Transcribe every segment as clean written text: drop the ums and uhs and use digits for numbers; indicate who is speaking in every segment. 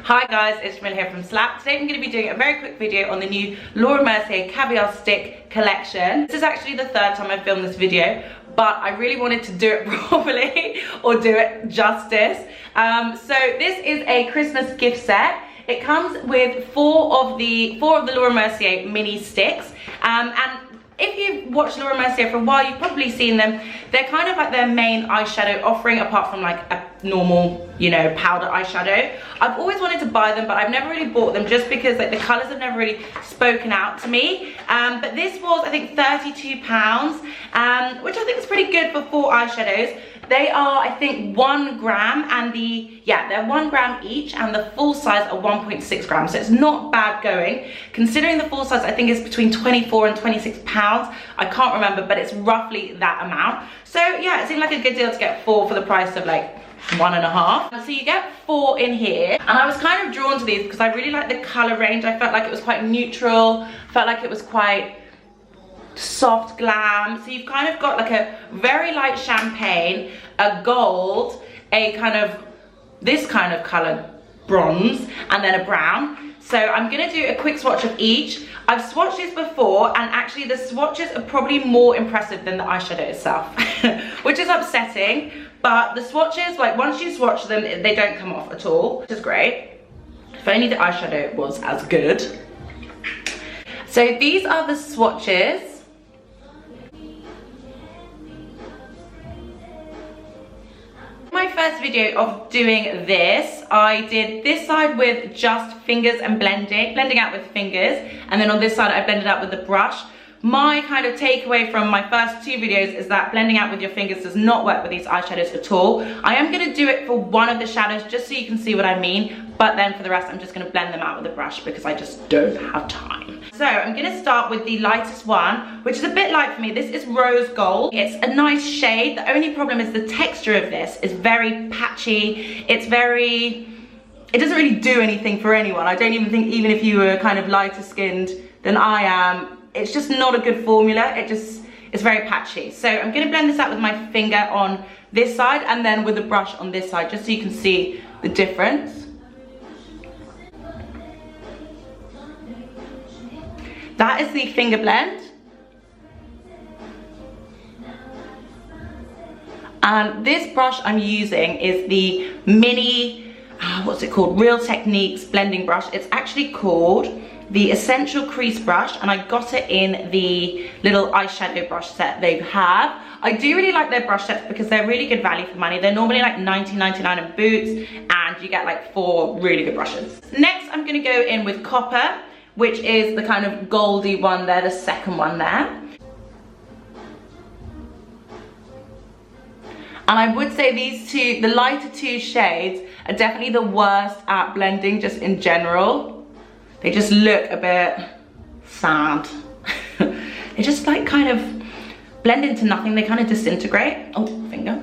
Speaker 1: Hi guys, it's Jamila here from Slap. Today I'm going to be doing a very quick video on the new Laura Mercier Caviar Stick collection. This is actually the third time I've filmed this video, but I really wanted to do it properly or do it justice. So this is a Christmas gift set. It comes with four of the Laura Mercier mini sticks, and if you've watched Laura Mercier for a while, you've probably seen them. They're kind of like their main eyeshadow offering, apart from like a normal, you know, powder eyeshadow. I've always wanted to buy them, but I've never really bought them just because like the colors have never really spoken out to me. But this was, I think, £32, which I think is pretty good for 4 eyeshadows. They are, I think, 1 gram, and they're 1 gram each, and the full size are 1.6 grams, so it's not bad going. Considering the full size, I think it's between 24 and 26 pounds. I can't remember, but it's roughly that amount. So yeah, it seemed like a good deal to get 4 for the price of like 1.5. So you get 4 in here, and I was kind of drawn to these because I really like the color range. I felt like it was quite neutral, felt like it was quite soft glam. So you've kind of got like a very light champagne, a gold, a kind of this kind of color bronze, and then a brown. So I'm gonna do a quick swatch of each. I've swatched these before, and actually the swatches are probably more impressive than the eyeshadow itself, which is upsetting. But the swatches, like once you swatch them, they don't come off at all, which is great. If only the eyeshadow was as good. So these are the swatches. My first video of doing this, I did this side with just fingers and blending out with fingers, and then on this side I blended out with the brush. My kind of takeaway from my first 2 videos is that blending out with your fingers does not work with these eyeshadows at all. I am going to do it for one of the shadows just so you can see what I mean, but then for the rest I'm just going to blend them out with a brush because I just don't have time. So I'm going to start with the lightest one, which is a bit light for me. This is Rose Gold. It's a nice shade. The only problem is the texture of this is very patchy. It doesn't really do anything for anyone. I don't even think, even if you were kind of lighter skinned than I am, it's just not a good formula. It's very patchy. So I'm going to blend this out with my finger on this side and then with the brush on this side, just so you can see the difference. That is the finger blend. And this brush I'm using is the mini, what's it called? Real Techniques blending brush. It's actually called the Essential Crease brush, and I got it in the little eyeshadow brush set they have. I do really like their brush sets because they're really good value for money. They're normally like $19.99 in Boots, and you get like 4 really good brushes. Next, I'm gonna go in with Copper, which is the kind of goldy one there, the second one there. And I would say these two, the lighter 2 shades, are definitely the worst at blending just in general. They just look a bit sad. They just like kind of blend into nothing. They kind of disintegrate. Oh, finger.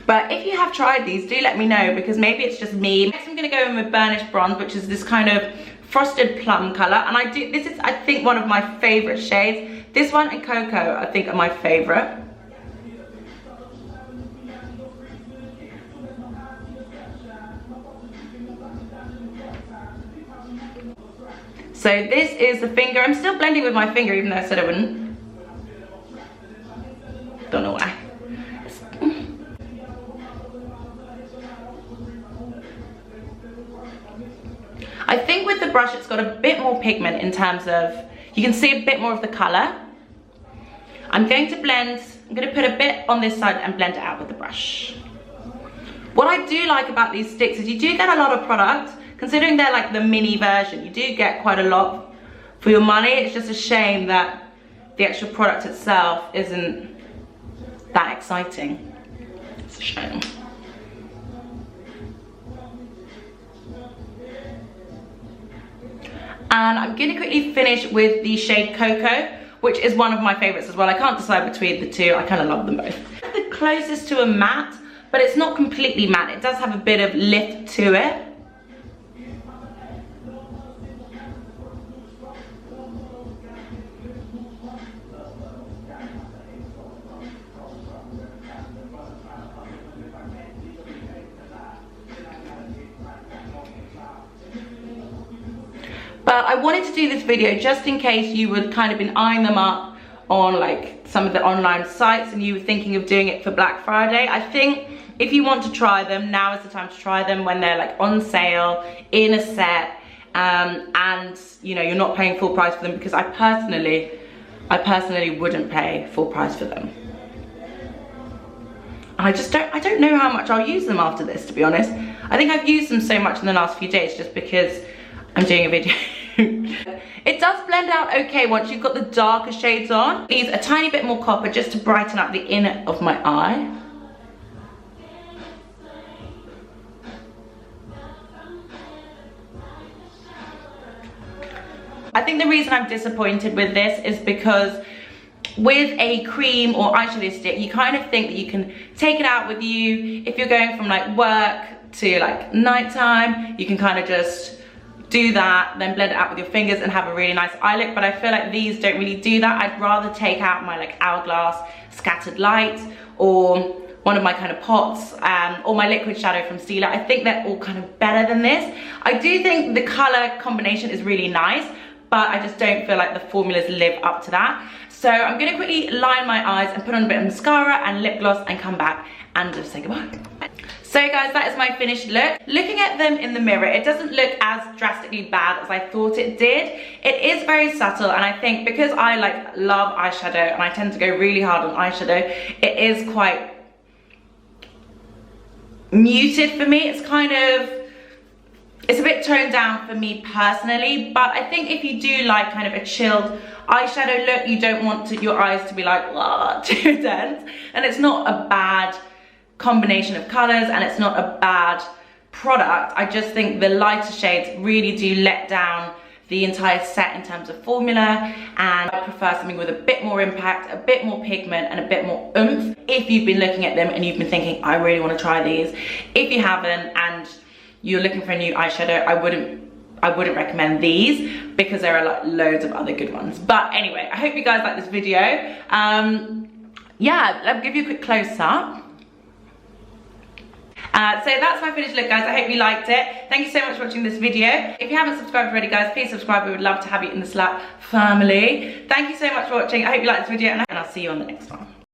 Speaker 1: But if you have tried these, do let me know, because maybe it's just me. Next I'm gonna go in with Burnished Bronze, which is this kind of frosted plum color. And this is, I think, one of my favorite shades. This one and Cocoa, I think, are my favorite. So this is the finger. I'm still blending with my finger, even though I said I wouldn't. Don't know why. I think with the brush it's got a bit more pigment in terms of, you can see a bit more of the color. I'm going to put a bit on this side and blend it out with the brush. What I do like about these sticks is you do get a lot of product. Considering they're like the mini version, you do get quite a lot for your money. It's just a shame that the actual product itself isn't that exciting. It's a shame. And I'm gonna quickly finish with the shade Cocoa, which is one of my favorites as well. I can't decide between the two. I kind of love them both. The closest to a matte, but it's not completely matte. It does have a bit of lift to it. But I wanted to do this video just in case you would kind of been eyeing them up on like some of the online sites and you were thinking of doing it for Black Friday. I think if you want to try them, now is the time to try them when they're like on sale, in a set, and you know, you're not paying full price for them, because I personally wouldn't pay full price for them. I don't know how much I'll use them after this, to be honest. I think I've used them so much in the last few days just because I'm doing a video. It does blend out okay once you've got the darker shades on. Use a tiny bit more copper just to brighten up the inner of my eye. I think the reason I'm disappointed with this is because with a cream or eyeshadow stick, you kind of think that you can take it out with you. If you're going from like work to like nighttime, you can kind of just do that, then blend it out with your fingers and have a really nice eye look. But I feel like these don't really do that. I'd rather take out my like Hourglass Scattered Light or one of my kind of pots, or my liquid shadow from Stila. I think they're all kind of better than this. I do think the color combination is really nice, but I just don't feel like the formulas live up to that. So I'm gonna quickly line my eyes and put on a bit of mascara and lip gloss and come back and just say goodbye. So guys, that is my finished look. Looking at them in the mirror, it doesn't look as drastically bad as I thought it did. It is very subtle, and I think because I like love eyeshadow and I tend to go really hard on eyeshadow, it is quite muted for me. It's kind of, it's a bit toned down for me personally, but I think if you do like kind of a chilled eyeshadow look, you don't want your eyes to be like, too dense, and it's not a bad combination of colors and it's not a bad product. I just think the lighter shades really do let down the entire set in terms of formula, and I prefer something with a bit more impact, a bit more pigment and a bit more oomph. If you've been looking at them and you've been thinking, I really want to try these, if you haven't and you're looking for a new eyeshadow, I wouldn't recommend these because there are like loads of other good ones. But anyway, I hope you guys like this video. Yeah, let me give you a quick close-up. So that's my finished look, guys. I hope you liked it. Thank you so much for watching this video. If you haven't subscribed already, guys, please subscribe. We would love to have you in the Slap family. Thank you so much for watching. I hope you liked this video, and I'll see you on the next one.